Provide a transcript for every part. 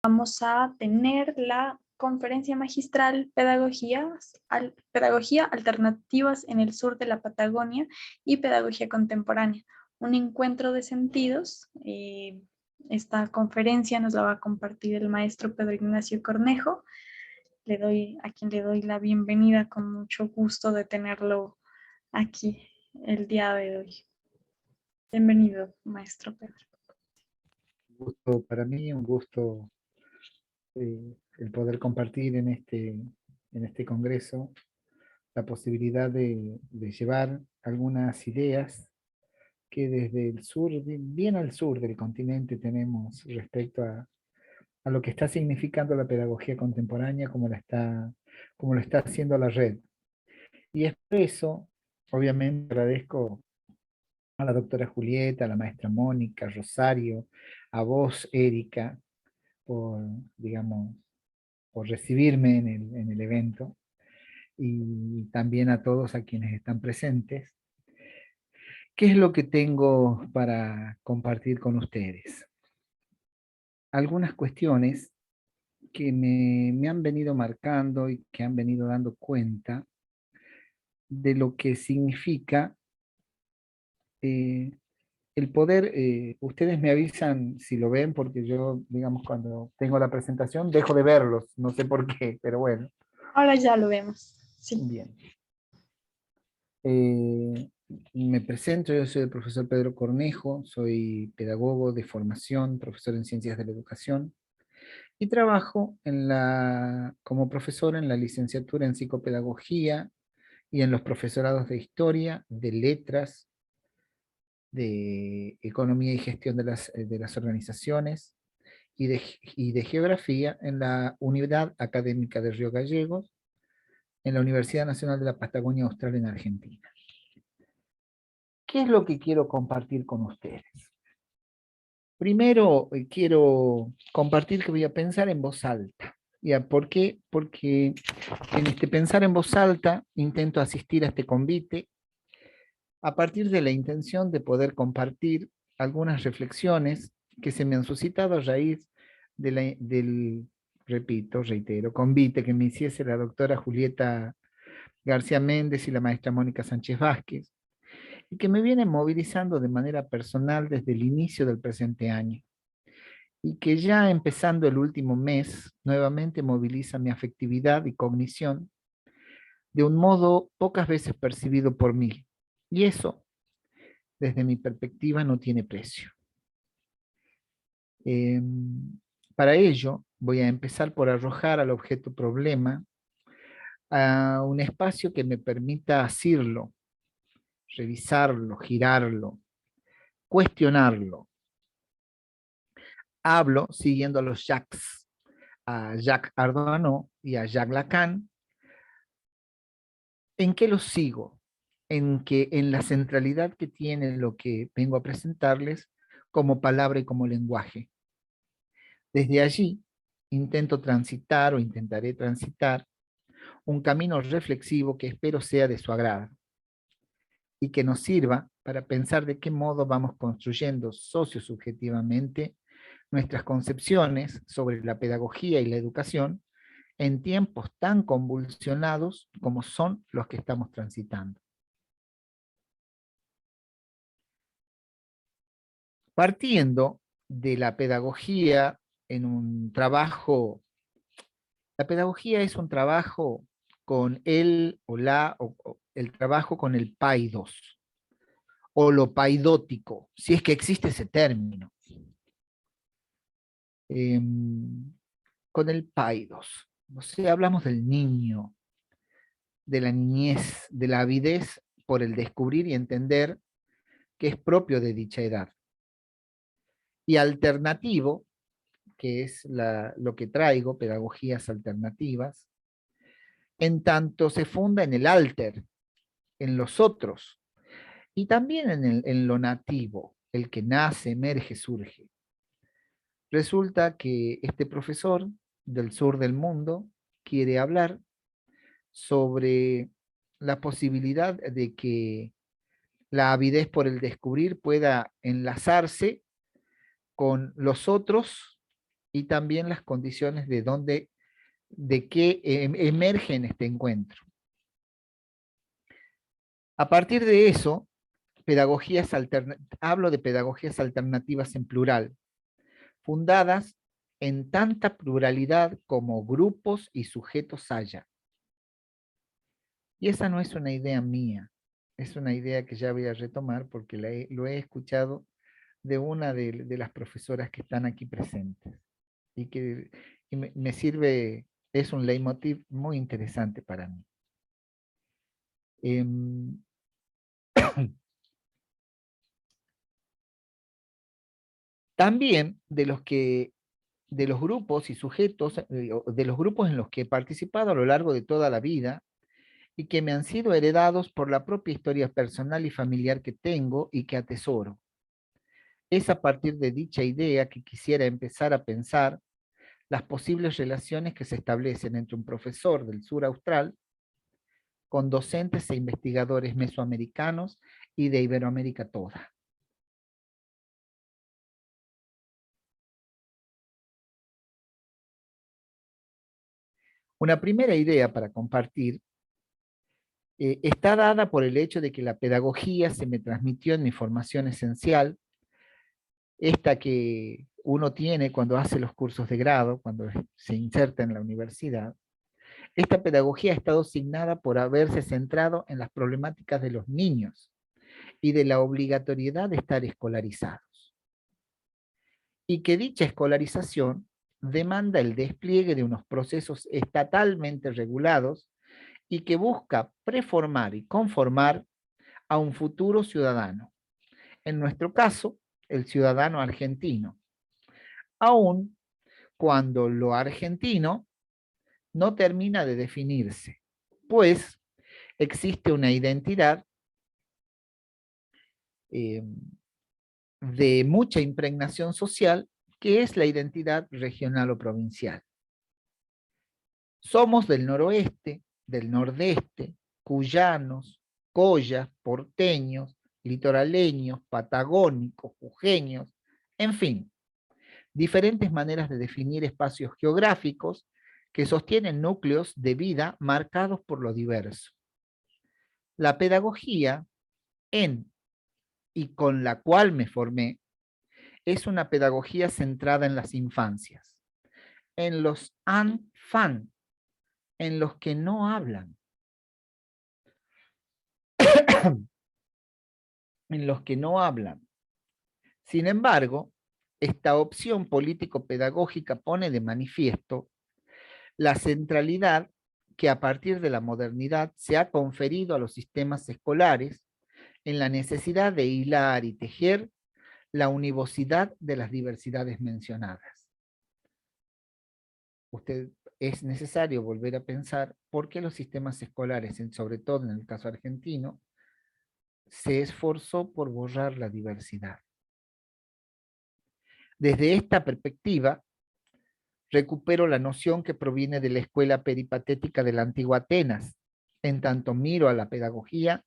Vamos a tener la conferencia magistral Pedagogía Alternativas en el Sur de la Patagonia y Pedagogía Contemporánea, un encuentro de sentidos. Esta conferencia nos la va a compartir el maestro Pedro Ignacio Cornejo, a quien le doy la bienvenida con mucho gusto de tenerlo aquí el día de hoy. Bienvenido, maestro Pedro. Un gusto para mí, un gusto el poder compartir en este congreso la posibilidad de llevar algunas ideas que desde el sur, bien al sur del continente, tenemos respecto a lo que está significando la pedagogía contemporánea, como lo está haciendo la red. Y es por eso, obviamente, agradezco a la doctora Julieta, a la maestra Mónica, Rosario, a vos, Erika, por, digamos, por recibirme en el evento, y también a todos a quienes están presentes. ¿Qué es lo que tengo para compartir con ustedes? Algunas cuestiones que me han venido marcando y que han venido dando cuenta de lo que significa el poder. Ustedes me avisan si lo ven, porque yo, digamos, cuando tengo la presentación dejo de verlos, no sé por qué, pero bueno. Ahora ya lo vemos. Sí. Bien. Me presento, yo soy el profesor Pedro Cornejo, soy pedagogo de formación, profesor en ciencias de la educación, y trabajo como profesor en la licenciatura en psicopedagogía y en los profesorados de historia, de letras, de economía y gestión de las organizaciones y de geografía en la Unidad Académica de Río Gallegos, en la Universidad Nacional de la Patagonia Austral en Argentina. ¿Qué es lo que quiero compartir con ustedes? Primero, quiero compartir que voy a pensar en voz alta. ¿Ya? ¿Por qué? Porque en este pensar en voz alta intento asistir a este convite a partir de la intención de poder compartir algunas reflexiones que se me han suscitado a raíz del, repito, reitero, convite que me hiciese la doctora Julieta García Méndez y la maestra Mónica Sánchez Vázquez, y que me vienen movilizando de manera personal desde el inicio del presente año, y que ya empezando el último mes, nuevamente moviliza mi afectividad y cognición de un modo pocas veces percibido por mí. Y eso, desde mi perspectiva, no tiene precio. Eh, para ello, voy a empezar por arrojar al objeto problema a un espacio que me permita asirlo, revisarlo, girarlo, cuestionarlo. Hablo siguiendo a los Jacques, a Jacques Ardoino y a Jacques Lacan. ¿En qué los sigo? En la centralidad que tiene lo que vengo a presentarles como palabra y como lenguaje. Desde allí intento transitar o intentaré transitar un camino reflexivo que espero sea de su agrado y que nos sirva para pensar de qué modo vamos construyendo sociosubjetivamente nuestras concepciones sobre la pedagogía y la educación en tiempos tan convulsionados como son los que estamos transitando. Partiendo de la pedagogía en un trabajo, la pedagogía es un trabajo con el o la, o el trabajo con el paidos, o lo paidótico, si es que existe ese término. Eh, con el paidos, o sea, hablamos del niño, de la niñez, de la avidez por el descubrir y entender que es propio de dicha edad. Y alternativo, que es lo que traigo, pedagogías alternativas, en tanto se funda en el alter, en los otros, y también en lo nativo, el que nace, emerge, surge. Resulta que este profesor del sur del mundo quiere hablar sobre la posibilidad de que la avidez por el descubrir pueda enlazarse con los otros y también las condiciones de que emerge en este encuentro. A partir de eso, hablo de pedagogías alternativas en plural, fundadas en tanta pluralidad como grupos y sujetos haya. Y esa no es una idea mía, es una idea que ya voy a retomar porque lo he escuchado de una de las profesoras que están aquí presentes y me sirve, es un leitmotiv muy interesante para mí. También de los grupos y sujetos, de los grupos en los que he participado a lo largo de toda la vida y que me han sido heredados por la propia historia personal y familiar que tengo y que atesoro. Es a partir de dicha idea que quisiera empezar a pensar las posibles relaciones que se establecen entre un profesor del sur austral con docentes e investigadores mesoamericanos y de Iberoamérica toda. Una primera idea para compartir está dada por el hecho de que la pedagogía se me transmitió en mi formación esencial, esta que uno tiene cuando hace los cursos de grado, cuando se inserta en la universidad. Esta pedagogía ha estado signada por haberse centrado en las problemáticas de los niños y de la obligatoriedad de estar escolarizados. Y que dicha escolarización demanda el despliegue de unos procesos estatalmente regulados y que busca preformar y conformar a un futuro ciudadano. En nuestro caso, el ciudadano argentino. Aun cuando lo argentino no termina de definirse, pues existe una identidad de mucha impregnación social, que es la identidad regional o provincial. Somos del noroeste, del nordeste, cuyanos, collas, porteños, litoraleños, patagónicos, jujeños, en fin, diferentes maneras de definir espacios geográficos que sostienen núcleos de vida marcados por lo diverso. La pedagogía en y con la cual me formé es una pedagogía centrada en las infancias, en los enfants, en los que no hablan, en los que no hablan. Sin embargo, esta opción político-pedagógica pone de manifiesto la centralidad que a partir de la modernidad se ha conferido a los sistemas escolares en la necesidad de hilar y tejer la univocidad de las diversidades mencionadas. Es necesario volver a pensar por qué los sistemas escolares, sobre todo en el caso argentino, se esforzó por borrar la diversidad. Desde esta perspectiva, recupero la noción que proviene de la escuela peripatética de la antigua Atenas, en tanto miro a la pedagogía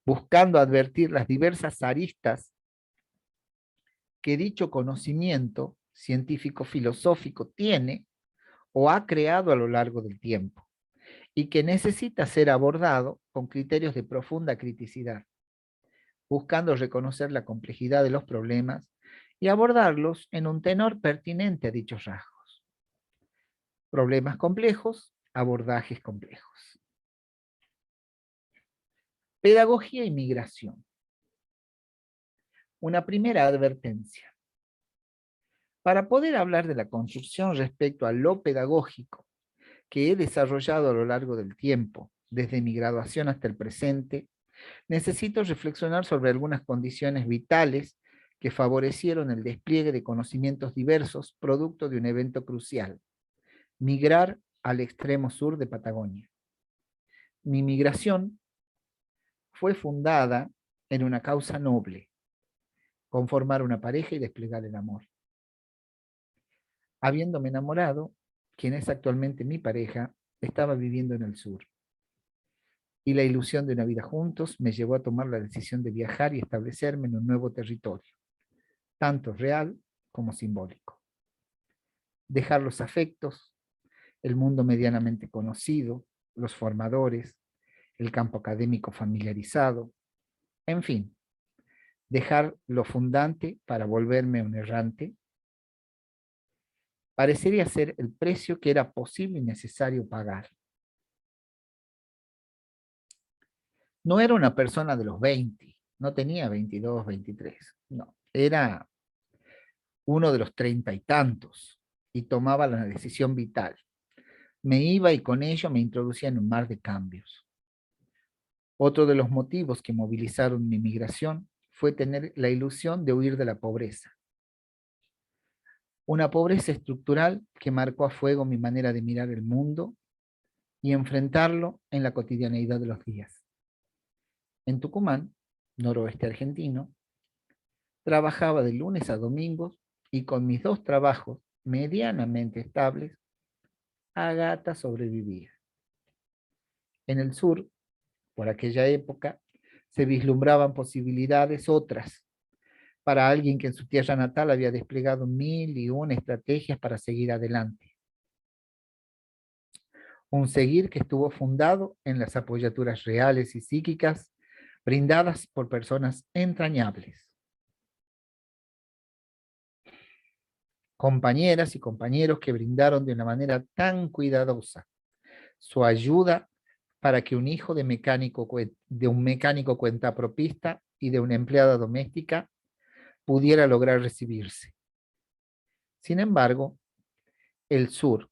buscando advertir las diversas aristas que dicho conocimiento científico-filosófico tiene o ha creado a lo largo del tiempo, y que necesita ser abordado con criterios de profunda criticidad, buscando reconocer la complejidad de los problemas y abordarlos en un tenor pertinente a dichos rasgos. Problemas complejos, abordajes complejos. Pedagogía y migración. Una primera advertencia. Para poder hablar de la construcción respecto a lo pedagógico que he desarrollado a lo largo del tiempo, desde mi graduación hasta el presente, necesito reflexionar sobre algunas condiciones vitales que favorecieron el despliegue de conocimientos diversos producto de un evento crucial: migrar al extremo sur de Patagonia. Mi migración fue fundada en una causa noble: conformar una pareja y desplegar el amor. Habiéndome enamorado, quien es actualmente mi pareja, estaba viviendo en el sur. Y la ilusión de una vida juntos me llevó a tomar la decisión de viajar y establecerme en un nuevo territorio, tanto real como simbólico. dejar los afectos, el mundo medianamente conocido, los formadores, el campo académico familiarizado, en fin, dejar lo fundante para volverme un errante, parecería ser el precio que era posible y necesario pagar. No era una persona de los 20, no tenía 22, 23, no, era uno de los 30 y tantos y tomaba la decisión vital. Me iba y con ello me introducía en un mar de cambios. Otro de los motivos que movilizaron mi migración fue tener la ilusión de huir de la pobreza. Una pobreza estructural que marcó a fuego mi manera de mirar el mundo y enfrentarlo en la cotidianeidad de los días. En Tucumán, noroeste argentino, trabajaba de lunes a domingos y con mis 2 trabajos medianamente estables, a gata sobrevivía. En el sur, por aquella época, se vislumbraban posibilidades otras para alguien que en su tierra natal había desplegado 1001 estrategias para seguir adelante. Un seguir que estuvo fundado en las apoyaturas reales y psíquicas brindadas por personas entrañables. Compañeras y compañeros que brindaron de una manera tan cuidadosa su ayuda para que un hijo de un mecánico cuentapropista y de una empleada doméstica pudiera lograr recibirse. Sin embargo, el sur,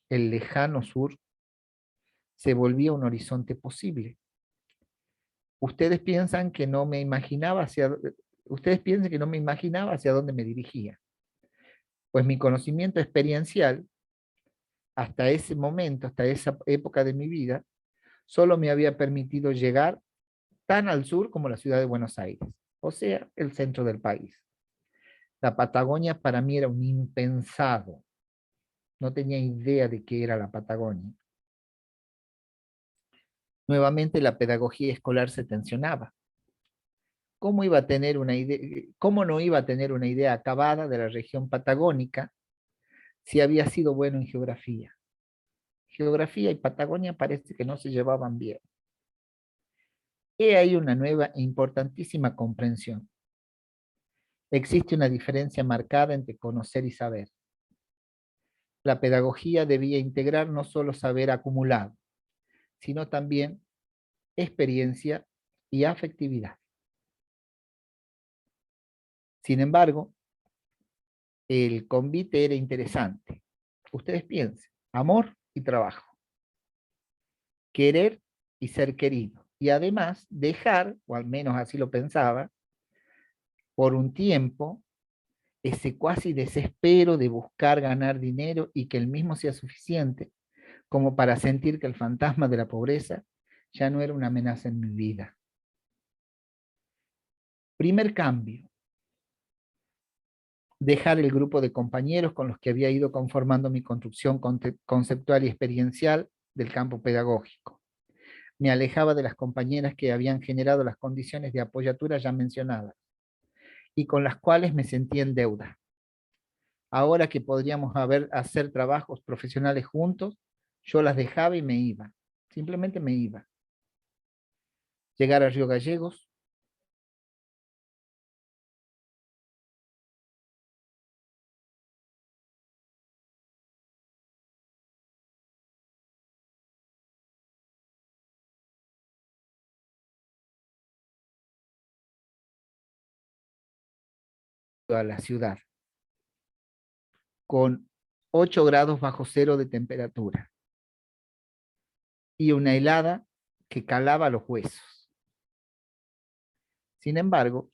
el lejano sur, se volvía un horizonte posible. Ustedes piensan que no me imaginaba hacia dónde me dirigía. Pues mi conocimiento experiencial, hasta ese momento, hasta esa época de mi vida, solo me había permitido llegar tan al sur como la ciudad de Buenos Aires, o sea, el centro del país. La Patagonia para mí era un impensado. No tenía idea de qué era la Patagonia. Nuevamente la pedagogía escolar se tensionaba. ¿Cómo no iba a tener una idea acabada de la región patagónica si había sido bueno en geografía? Geografía y Patagonia parece que no se llevaban bien. He ahí una nueva e importantísima comprensión. Existe una diferencia marcada entre conocer y saber. La pedagogía debía integrar no solo saber acumulado, sino también experiencia y afectividad. Sin embargo, el convite era interesante. Ustedes piensen, amor y trabajo, querer y ser querido, y además dejar, o al menos así lo pensaba, por un tiempo, ese cuasi desespero de buscar ganar dinero y que el mismo sea suficiente como para sentir que el fantasma de la pobreza ya no era una amenaza en mi vida. Primer cambio, dejar el grupo de compañeros con los que había ido conformando mi construcción conceptual y experiencial del campo pedagógico. Me alejaba de las compañeras que habían generado las condiciones de apoyatura ya mencionadas y con las cuales me sentía en deuda. Ahora que podríamos hacer trabajos profesionales juntos, yo las dejaba y me iba. Simplemente me iba. Llegar a Río Gallegos, a la ciudad, con 8 grados bajo cero de temperatura y una helada que calaba los huesos. Sin embargo,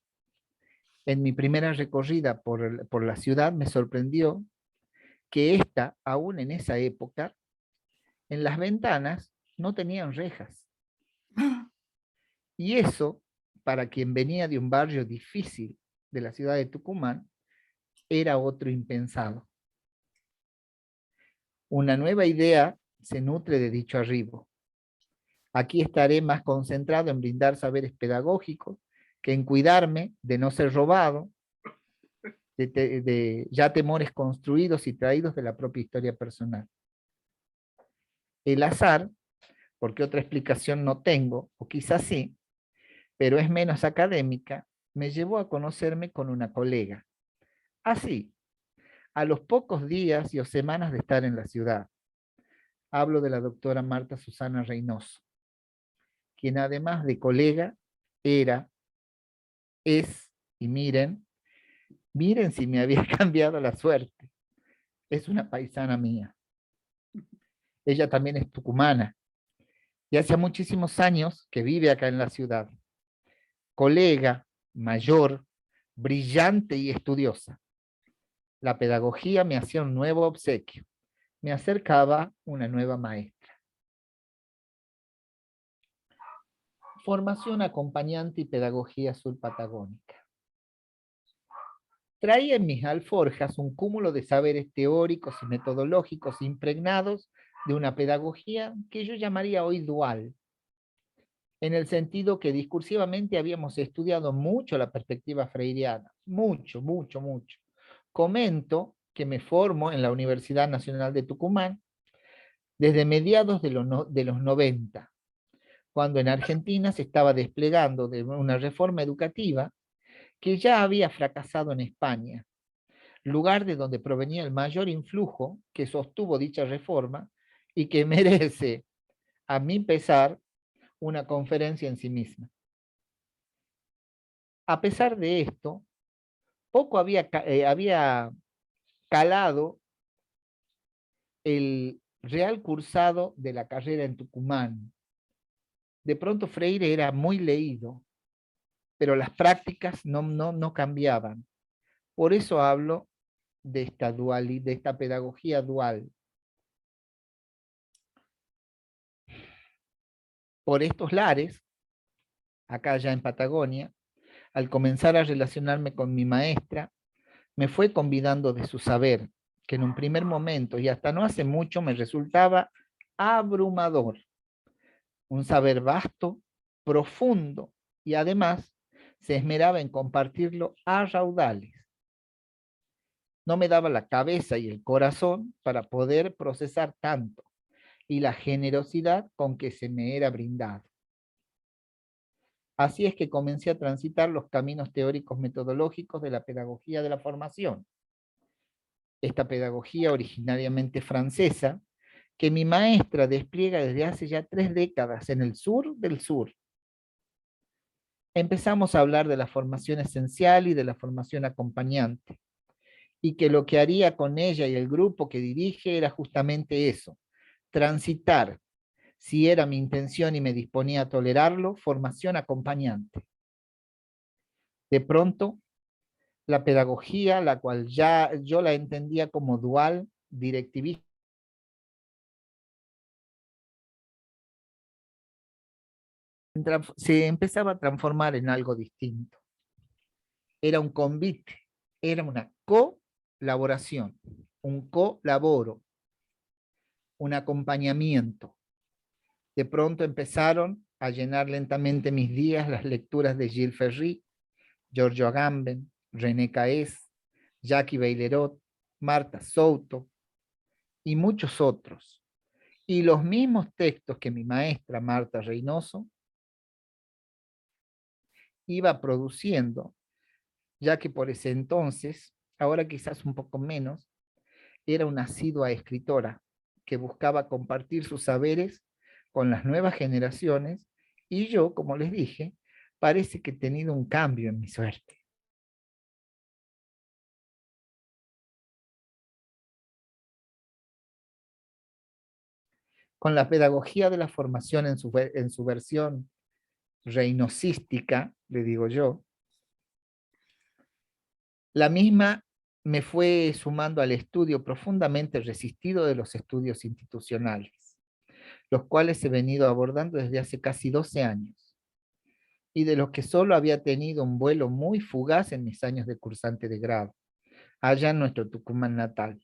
en mi primera recorrida por la ciudad me sorprendió que esta, aún en esa época, en las ventanas no tenían rejas. Y eso, para quien venía de un barrio difícil de la ciudad de Tucumán, era otro impensado. Una nueva idea se nutre de dicho arribo. Aquí estaré más concentrado en brindar saberes pedagógicos que en cuidarme de no ser robado ya temores construidos y traídos de la propia historia personal. El azar, porque otra explicación no tengo, o quizás sí, pero es menos académica, me llevó a conocerme con una colega. Así, a los pocos días y o semanas de estar en la ciudad. Hablo de la doctora Marta Susana Reynoso, quien además de colega, era, es, y miren si me había cambiado la suerte. Es una paisana mía. Ella también es tucumana y hace muchísimos años que vive acá en la ciudad. Colega, mayor, brillante y estudiosa. La pedagogía me hacía un nuevo obsequio. Me acercaba una nueva maestra. Formación acompañante y pedagogía surpatagónica. Traía en mis alforjas un cúmulo de saberes teóricos y metodológicos impregnados de una pedagogía que yo llamaría hoy dual, en el sentido que discursivamente habíamos estudiado mucho la perspectiva freiriana, mucho, mucho, mucho. Comento que me formo en la Universidad Nacional de Tucumán desde mediados de los 90, cuando en Argentina se estaba desplegando de una reforma educativa que ya había fracasado en España, lugar de donde provenía el mayor influjo que sostuvo dicha reforma y que merece, a mi pesar, una conferencia en sí misma. A pesar de esto, poco había calado el real cursado de la carrera en Tucumán. De pronto Freire era muy leído, pero las prácticas no cambiaban. Por eso hablo de de esta pedagogía dual. Por estos lares, acá ya en Patagonia, al comenzar a relacionarme con mi maestra, me fue convidando de su saber, que en un primer momento y hasta no hace mucho me resultaba abrumador. Un saber vasto, profundo y además se esmeraba en compartirlo a raudales. No me daba la cabeza y el corazón para poder procesar tanto y la generosidad con que se me era brindado. Así es que comencé a transitar los caminos teóricos metodológicos de la pedagogía de la formación. Esta pedagogía originariamente francesa, que mi maestra despliega desde hace ya 3 décadas en el sur del sur. Empezamos a hablar de la formación esencial y de la formación acompañante, y que lo que haría con ella y el grupo que dirige era justamente eso, transitar, si era mi intención y me disponía a tolerarlo, formación acompañante. De pronto, la pedagogía, la cual ya yo la entendía como dual, directivista, se empezaba a transformar en algo distinto. Era un convite, era una colaboración, un colaboro, un acompañamiento. De pronto empezaron a llenar lentamente mis días las lecturas de Gilles Ferry, Giorgio Agamben, René Caes, Jackie Beilerot, Marta Souto y muchos otros. Y los mismos textos que mi maestra Marta Reynoso iba produciendo, ya que por ese entonces, ahora quizás un poco menos, era una asidua escritora que buscaba compartir sus saberes con las nuevas generaciones y yo, como les dije, parece que he tenido un cambio en mi suerte. Con la pedagogía de la formación en su versión reinosística, le digo yo, la misma me fue sumando al estudio profundamente resistido de los estudios institucionales, los cuales he venido abordando desde hace casi 12 años, y de los que solo había tenido un vuelo muy fugaz en mis años de cursante de grado, allá en nuestro Tucumán natal.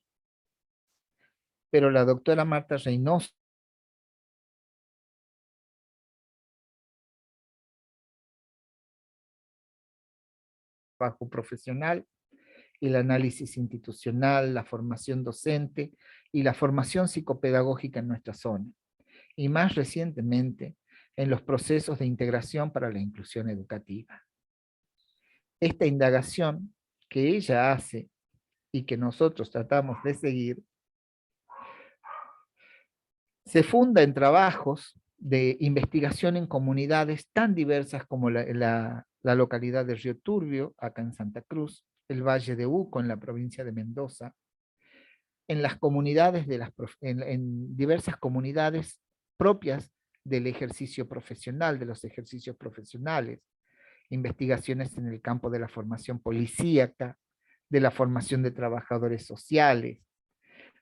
Pero la doctora Marta Reynoso, bajo profesional, el análisis institucional, la formación docente y la formación psicopedagógica en nuestra zona, y más recientemente en los procesos de integración para la inclusión educativa. Esta indagación que ella hace y que nosotros tratamos de seguir, se funda en trabajos de investigación en comunidades tan diversas como la localidad de Río Turbio, acá en Santa Cruz, el Valle de Uco, en la provincia de Mendoza, en las comunidades en diversas comunidades propias del ejercicio profesional, de los ejercicios profesionales, investigaciones en el campo de la formación policíaca, de la formación de trabajadores sociales,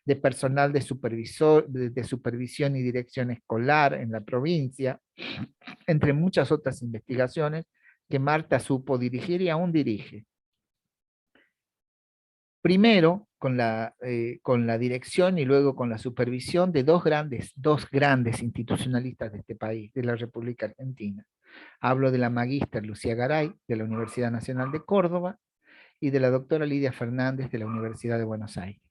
de personal de supervisión y dirección escolar en la provincia, entre muchas otras investigaciones que Marta supo dirigir y aún dirige. Primero con la dirección y luego con la supervisión de dos grandes institucionalistas de este país, de la República Argentina. Hablo de la magíster Lucía Garay, de la Universidad Nacional de Córdoba, y de la doctora Lidia Fernández, de la Universidad de Buenos Aires.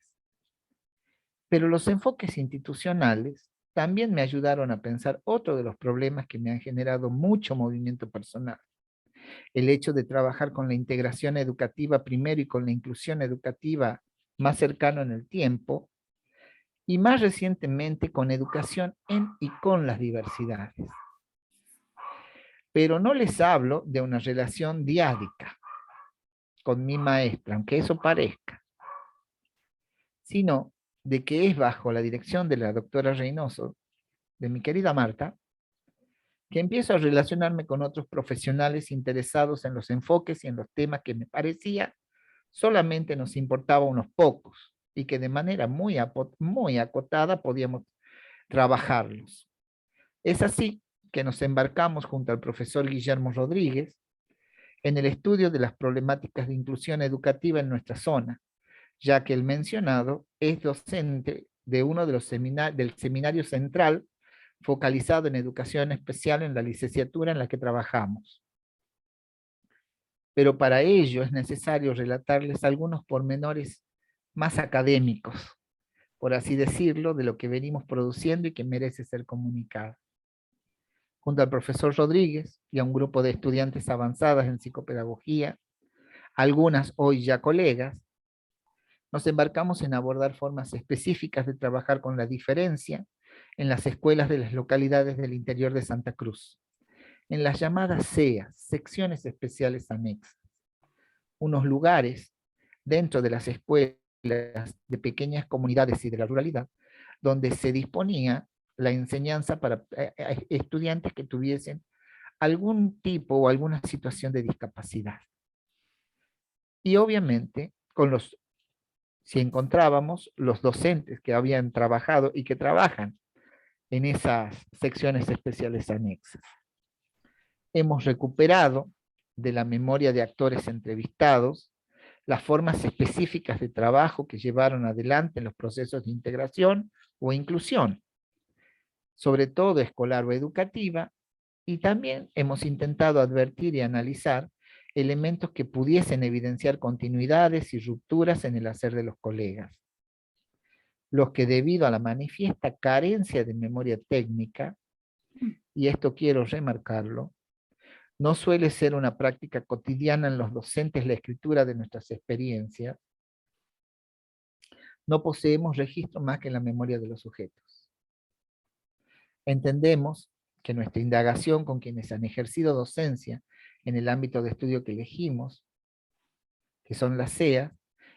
Pero los enfoques institucionales también me ayudaron a pensar otro de los problemas que me han generado mucho movimiento personal. El hecho de trabajar con la integración educativa primero y con la inclusión educativa más cercano en el tiempo, y más recientemente con educación en y con las diversidades. Pero no les hablo de una relación diádica con mi maestra, aunque eso parezca, sino de que es bajo la dirección de la doctora Reynoso, de mi querida Marta, que empiezo a relacionarme con otros profesionales interesados en los enfoques y en los temas que me parecía solamente nos importaba unos pocos y que de manera muy acotada podíamos trabajarlos. Es así que nos embarcamos junto al profesor Guillermo Rodríguez en el estudio de las problemáticas de inclusión educativa en nuestra zona, ya que el mencionado es docente de uno de los del seminario central focalizado en educación especial en la licenciatura en la que trabajamos. Pero para ello es necesario relatarles algunos pormenores más académicos, por así decirlo, de lo que venimos produciendo y que merece ser comunicado. Junto al profesor Rodríguez y a un grupo de estudiantes avanzadas en psicopedagogía, algunas hoy ya colegas, nos embarcamos en abordar formas específicas de trabajar con la diferencia en las escuelas de las localidades del interior de Santa Cruz, en las llamadas SEAs, secciones especiales anexas, unos lugares dentro de las escuelas de pequeñas comunidades y de la ruralidad, donde se disponía la enseñanza para estudiantes que tuviesen algún tipo o alguna situación de discapacidad. Y obviamente, si encontrábamos los docentes que habían trabajado y que trabajan en esas secciones especiales anexas. Hemos recuperado de la memoria de actores entrevistados las formas específicas de trabajo que llevaron adelante en los procesos de integración o inclusión, sobre todo escolar o educativa, y también hemos intentado advertir y analizar elementos que pudiesen evidenciar continuidades y rupturas en el hacer de los colegas, los que debido a la manifiesta carencia de memoria técnica, y esto quiero remarcarlo, no suele ser una práctica cotidiana en los docentes la escritura de nuestras experiencias, no poseemos registro más que en la memoria de los sujetos. Entendemos que nuestra indagación con quienes han ejercido docencia en el ámbito de estudio que elegimos, que son las SEA,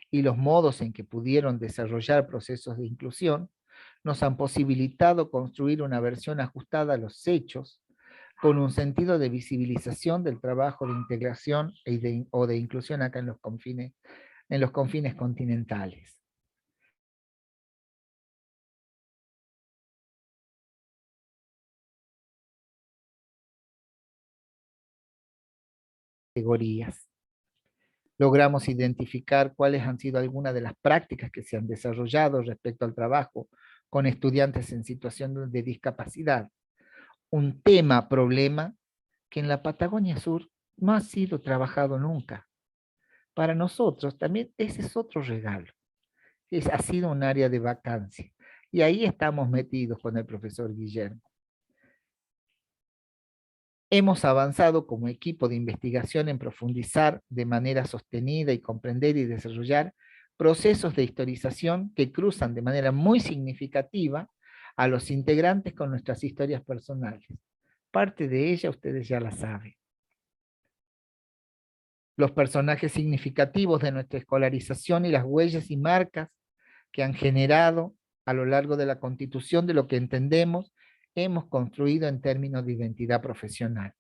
y los modos en que pudieron desarrollar procesos de inclusión, nos han posibilitado construir una versión ajustada a los hechos, con un sentido de visibilización del trabajo de integración o de inclusión acá en los confines continentales. Categorías. Logramos identificar cuáles han sido algunas de las prácticas que se han desarrollado respecto al trabajo con estudiantes en situación de discapacidad. Un problema, que en la Patagonia Sur no ha sido trabajado nunca. Para nosotros también ese es otro regalo. Ha sido un área de vacancia. Y ahí estamos metidos con el profesor Guillermo. Hemos avanzado como equipo de investigación en profundizar de manera sostenida y comprender y desarrollar procesos de historización que cruzan de manera muy significativa a los integrantes con nuestras historias personales. Parte de ella ustedes ya la saben. Los personajes significativos de nuestra escolarización y las huellas y marcas que han generado a lo largo de la constitución de lo que entendemos hemos construido en términos de identidad profesional.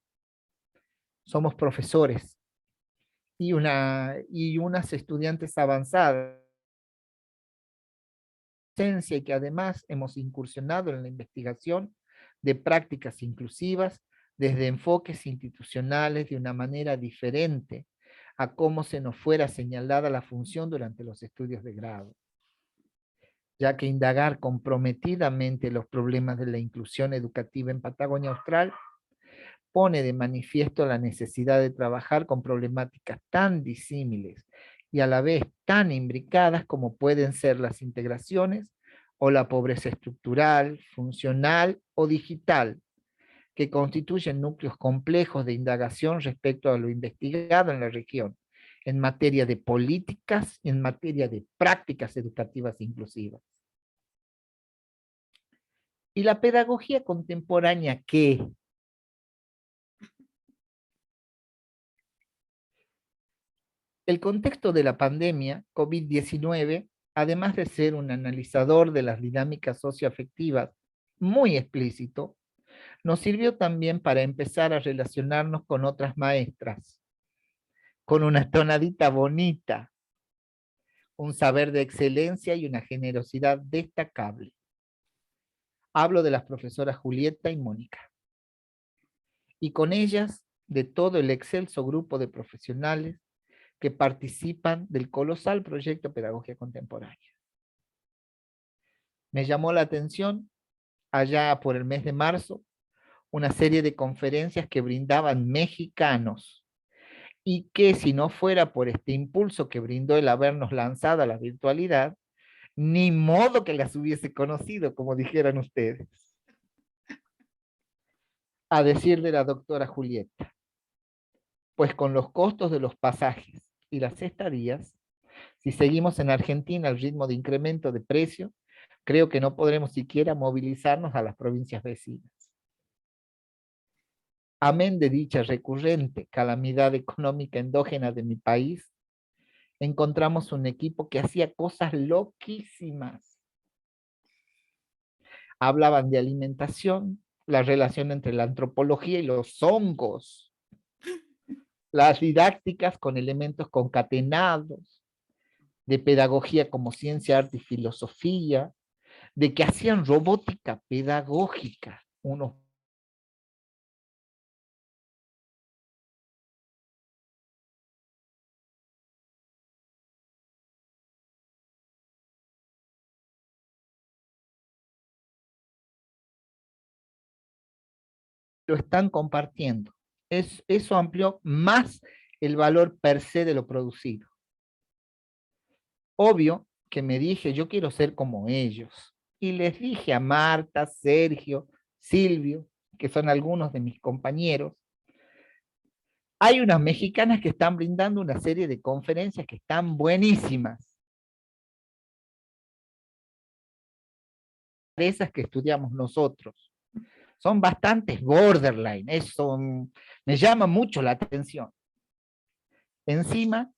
Somos profesores y unas estudiantes avanzadas, y que además hemos incursionado en la investigación de prácticas inclusivas desde enfoques institucionales de una manera diferente a cómo se nos fuera señalada la función durante los estudios de grado, ya que indagar comprometidamente los problemas de la inclusión educativa en Patagonia Austral pone de manifiesto la necesidad de trabajar con problemáticas tan disímiles y a la vez tan imbricadas como pueden ser las integraciones o la pobreza estructural, funcional o digital, que constituyen núcleos complejos de indagación respecto a lo investigado en la región, en materia de políticas y en materia de prácticas educativas inclusivas. ¿Y la pedagogía contemporánea qué? El contexto de la pandemia COVID-19, además de ser un analizador de las dinámicas socioafectivas muy explícito, nos sirvió también para empezar a relacionarnos con otras maestras, con una tonadita bonita, un saber de excelencia y una generosidad destacable. Hablo de las profesoras Julieta y Mónica. Y con ellas, de todo el excelso grupo de profesionales que participan del colosal proyecto Pedagogía Contemporánea. Me llamó la atención, allá por el mes de marzo, una serie de conferencias que brindaban mexicanos y que si no fuera por este impulso que brindó el habernos lanzado a la virtualidad, ni modo que las hubiese conocido, como dijeran ustedes. A decir de la doctora Julieta, pues con los costos de los pasajes y las estadías, si seguimos en Argentina al ritmo de incremento de precio, creo que no podremos siquiera movilizarnos a las provincias vecinas. Amén de dicha recurrente calamidad económica endógena de mi país, encontramos un equipo que hacía cosas loquísimas. Hablaban de alimentación, la relación entre la antropología y los hongos, las didácticas con elementos concatenados, de pedagogía como ciencia, arte y filosofía, de que hacían robótica pedagógica, unos lo están compartiendo. Eso amplió más el valor per se de lo producido. Obvio que me dije, yo quiero ser como ellos. Y les dije a Marta, Sergio, Silvio, que son algunos de mis compañeros, hay unas mexicanas que están brindando una serie de conferencias que están buenísimas. Esas que estudiamos nosotros. Son bastantes borderline, eso me llama mucho la atención. Encima,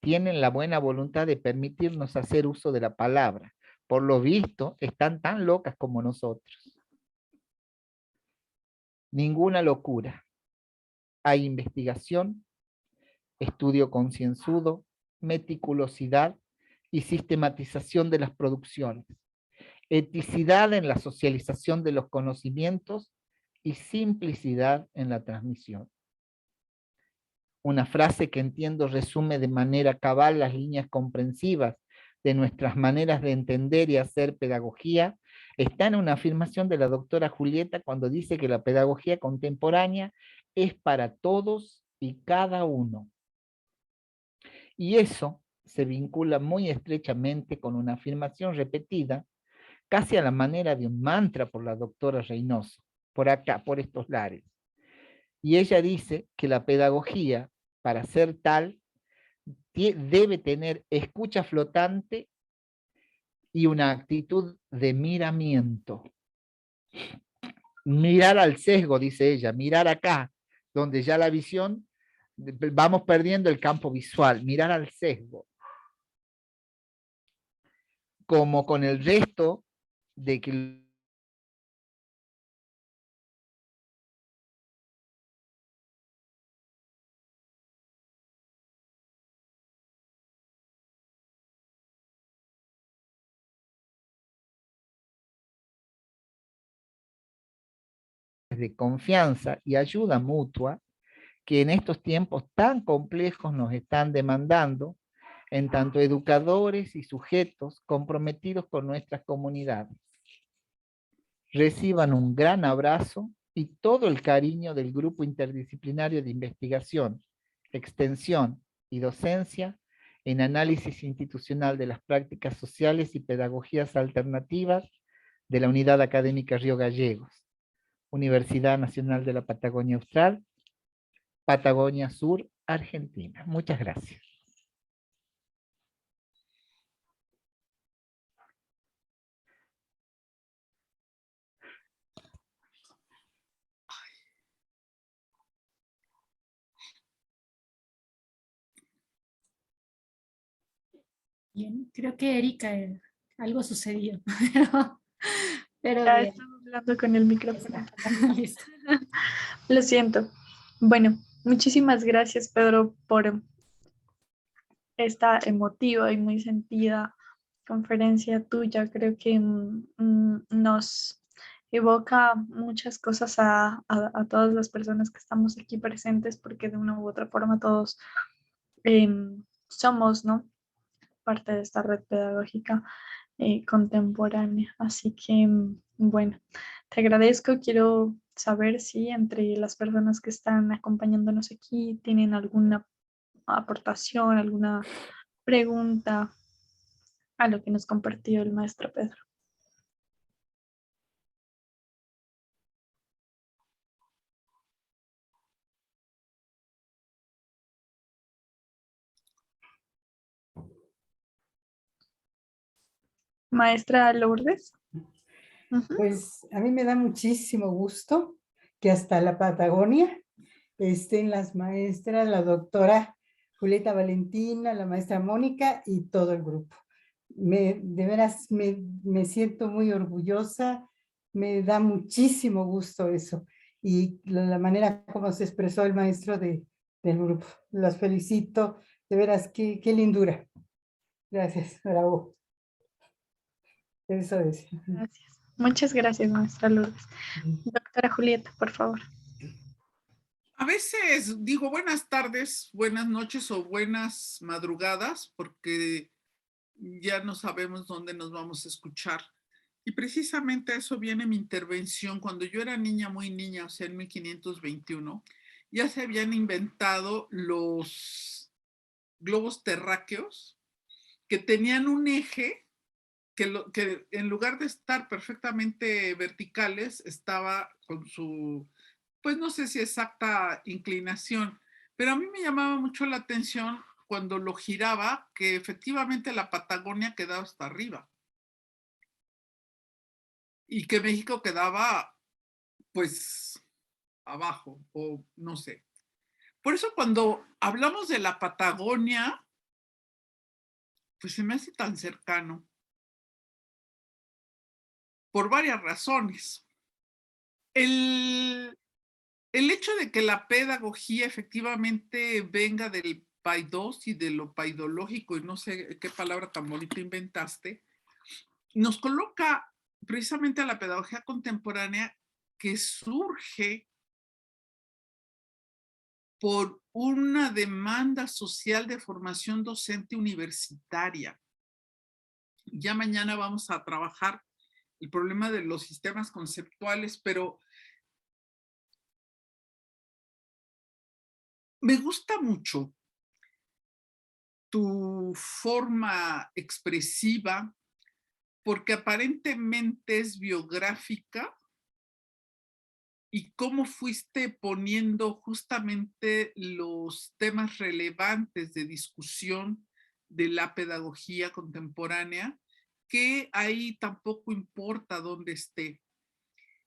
tienen la buena voluntad de permitirnos hacer uso de la palabra. Por lo visto, están tan locas como nosotros. Ninguna locura. Hay investigación, estudio concienzudo, meticulosidad y sistematización de las producciones, eticidad en la socialización de los conocimientos y simplicidad en la transmisión. Una frase que entiendo resume de manera cabal las líneas comprensivas de nuestras maneras de entender y hacer pedagogía, está en una afirmación de la doctora Julieta cuando dice que la pedagogía contemporánea es para todos y cada uno. Y eso se vincula muy estrechamente con una afirmación repetida, casi a la manera de un mantra por la doctora Reynoso, por acá, por estos lares. Y ella dice que la pedagogía, para ser tal, debe tener escucha flotante y una actitud de miramiento. Mirar al sesgo, dice ella, mirar acá, donde ya la visión, vamos perdiendo el campo visual, mirar al sesgo, como con el resto de que de confianza y ayuda mutua que en estos tiempos tan complejos nos están demandando, en tanto educadores y sujetos comprometidos con nuestras comunidades. Reciban un gran abrazo y todo el cariño del Grupo Interdisciplinario de Investigación, Extensión y Docencia en Análisis Institucional de las Prácticas Sociales y Pedagogías Alternativas de la Unidad Académica Río Gallegos, Universidad Nacional de la Patagonia Austral, Patagonia Sur, Argentina. Muchas gracias. Bien, creo que Erika, algo sucedió, pero Ya bien. estamos hablando con el micrófono. Listo. Lo siento. Bueno, muchísimas gracias, Pedro, por esta emotiva y muy sentida conferencia tuya. Creo que nos evoca muchas cosas a todas las personas que estamos aquí presentes, porque de una u otra forma todos somos, ¿no?, parte de esta red pedagógica contemporánea. Así que, bueno, te agradezco. Quiero saber si entre las personas que están acompañándonos aquí tienen alguna aportación, alguna pregunta a lo que nos compartió el maestro Pedro. Maestra Lourdes. Pues a mí me da muchísimo gusto que hasta la Patagonia estén las maestras, la doctora Julieta Valentina, la maestra Mónica y todo el grupo. De veras me siento muy orgullosa, me da muchísimo gusto eso. Y la manera como se expresó el maestro del grupo. Las felicito, de veras, qué lindura. Gracias, bravo. Eso es. Gracias. Muchas gracias, maestra Lourdes. Doctora Julieta, por favor. A veces digo buenas tardes, buenas noches o buenas madrugadas, porque ya no sabemos dónde nos vamos a escuchar. Y precisamente a eso viene mi intervención. Cuando yo era niña, muy niña, o sea, en 1521, ya se habían inventado los globos terráqueos que tenían un eje que en lugar de estar perfectamente verticales, estaba con su, pues no sé si exacta inclinación, pero a mí me llamaba mucho la atención cuando lo giraba, que efectivamente la Patagonia quedaba hasta arriba y que México quedaba pues abajo o no sé. Por eso cuando hablamos de la Patagonia, pues se me hace tan cercano por varias razones. El, el hecho de que la pedagogía efectivamente venga del paidos y de lo paidológico, y no sé qué palabra tan bonita inventaste, nos coloca precisamente a la pedagogía contemporánea que surge por una demanda social de formación docente universitaria. Ya mañana vamos a trabajar el problema de los sistemas conceptuales, pero me gusta mucho tu forma expresiva, porque aparentemente es biográfica, y cómo fuiste poniendo justamente los temas relevantes de discusión de la pedagogía contemporánea, que ahí tampoco importa dónde esté.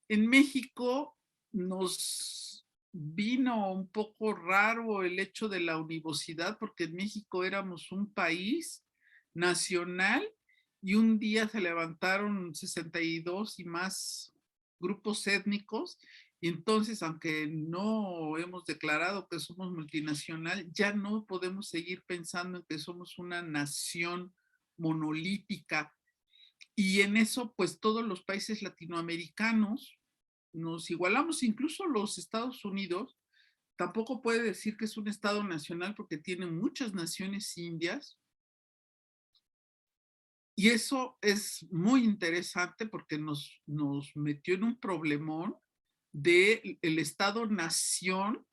En México nos vino un poco raro el hecho de la univocidad, porque en México éramos un país nacional y un día se levantaron 62 y más grupos étnicos, y entonces, aunque no hemos declarado que somos multinacional, ya no podemos seguir pensando en que somos una nación monolítica. Y en eso, pues todos los países latinoamericanos nos igualamos, incluso los Estados Unidos tampoco puede decir que es un estado nacional porque tiene muchas naciones indias. Y eso es muy interesante porque nos metió en un problemón del estado-nación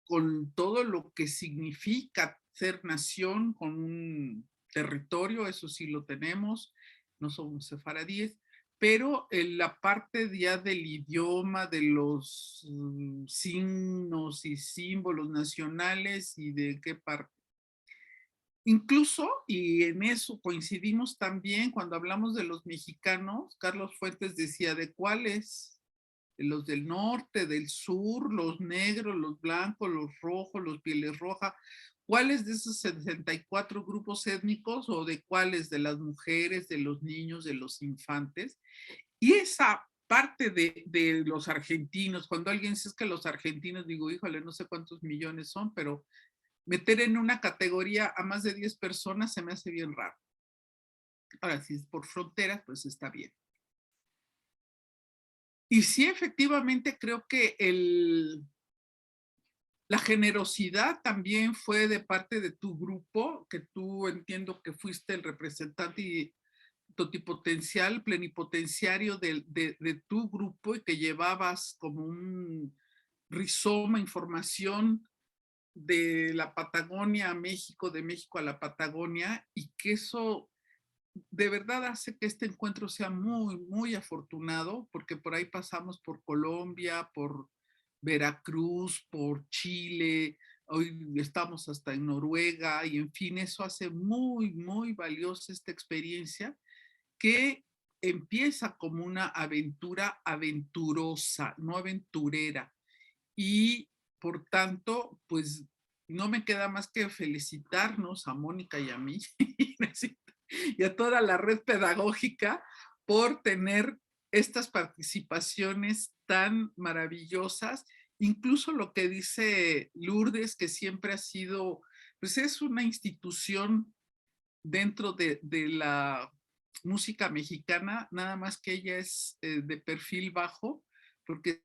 con todo lo que significa ser nación, con un territorio, eso sí lo tenemos, no somos sefaradíes, pero en la parte ya del idioma, de los signos y símbolos nacionales y de qué parte. Incluso, y en eso coincidimos también cuando hablamos de los mexicanos, Carlos Fuentes decía de cuáles, de los del norte, del sur, los negros, los blancos, los rojos, los pieles rojas, cuáles de esos 64 grupos étnicos o de cuáles de las mujeres, de los niños, de los infantes. Y esa parte de los argentinos, cuando alguien dice que los argentinos, digo, híjole, no sé cuántos millones son, pero meter en una categoría a más de 10 personas se me hace bien raro. Ahora, si es por fronteras, pues está bien. Y sí, efectivamente, creo que la generosidad también fue de parte de tu grupo, que tú entiendo que fuiste el representante y totipotencial, plenipotenciario de tu grupo, y que llevabas como un rizoma, información de la Patagonia a México, de México a la Patagonia, y que eso de verdad hace que este encuentro sea muy, muy afortunado, porque por ahí pasamos por Colombia, por Veracruz, por Chile, hoy estamos hasta en Noruega, y en fin, eso hace muy, muy valiosa esta experiencia, que empieza como una aventura aventurosa, no aventurera. Y por tanto, pues no me queda más que felicitarnos a Mónica y a mí y a toda la red pedagógica por tener estas participaciones tan maravillosas. Incluso lo que dice Lourdes, que siempre ha sido, pues es una institución dentro de la música mexicana, nada más que ella es de perfil bajo, porque